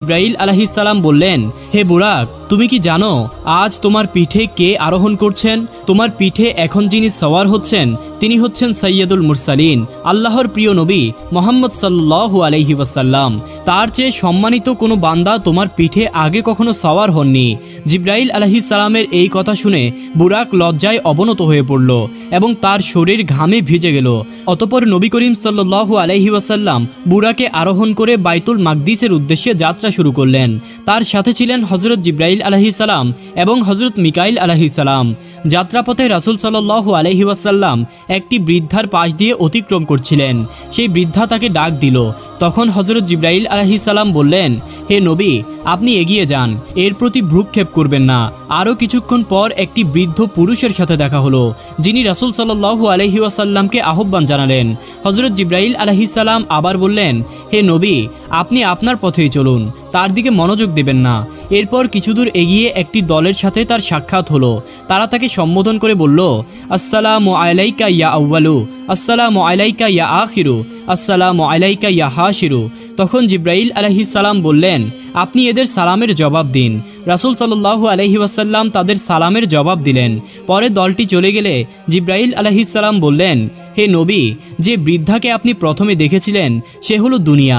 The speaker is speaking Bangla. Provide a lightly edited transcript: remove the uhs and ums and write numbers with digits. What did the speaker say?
জিব্রাইল আলাইহিসসালাম বললেন, হে বুরাক, তুমি কি জানো আজ তোমার পিঠে কে আরোহণ করছেন? তোমার পিঠে এখন যিনি সওয়ার হচ্ছেন তিনি হচ্ছেন সাইয়্যিদুল মুরসালিন, আল্লাহর প্রিয় নবী মুহাম্মদ সাল্লাল্লাহু আলাইহি ওয়াসাল্লাম। তার চেয়ে সম্মানিত কোনো বান্দা তোমার পিঠে আগে কখনো সওয়ার হননি। জিব্রাইল আলাইহিসসালামের এই কথা শুনে বুরাক লজ্জায় অবনত হয়ে পড়ল এবং তার শরীর ঘামে ভিজে গেল। অতঃপর নবী করিম সাল্লাল্লাহু আলাইহি ওয়াসাল্লাম বুরাকে আরোহণ করে বাইতুল মাকদিসের উদ্দেশ্যে যাত্রা শুরু করলেন। তার সাথে ছিলেন হযরত জিব্রাইল আলাইহিসসালাম এবং হযরত মিকাইল আলাইহিসসালাম। যাত্রাপথে রাসূল সাল্লাল্লাহু আলাইহি ওয়াসাল্লাম একটি বৃদ্ধার পাশ দিয়ে অতিক্রম করছিলেন। সেই বৃদ্ধা তাকে ডাক দিল। তখন হযরত জিব্রাইল আলাইহিসসালাম বললেন, হে নবী, আপনি এগিয়ে যান, এর প্রতি ভ্রুক্ষেপ করবেন না। আরও কিছুক্ষণ পর একটি বৃদ্ধ পুরুষের সাথে দেখা হলো, যিনি রাসূল সাল্লাল্লাহু আলাইহি ওয়াসাল্লামকে আহ্বান জানালেন। হযরত জিব্রাইল আলাইহিসসালাম আবার বললেন, হে নবী, আপনি আপনার পথেই চলুন, তার দিকে মনোযোগ দেবেন না। এরপর কিছুদূর এগিয়ে একটি দলের সাথে তার সাক্ষাৎ হলো। তারা তাকে সম্বোধন করে বলল, আসসালামু আলাইকা ইয়া আউয়ালু, আসসালামু আলাইকা ইয়া আখিরু, আসসালামু আলাইকা ইয়া হাশিরু। তখন জিব্রাইল আলাইহিসসালাম বললেন, আপনি এদের সালামের জবাব দিন। রাসূল সাল্লাল্লাহু আলাইহি ওয়াসাল্লাম তাদের সালামের জবাব দিলেন। পরে দলটি চলে গেলে জিব্রাইল আলাইহিসসালাম বললেন, হে নবী, যে বৃদ্ধাকে আপনি প্রথমে দেখেছিলেন সে হলো দুনিয়া।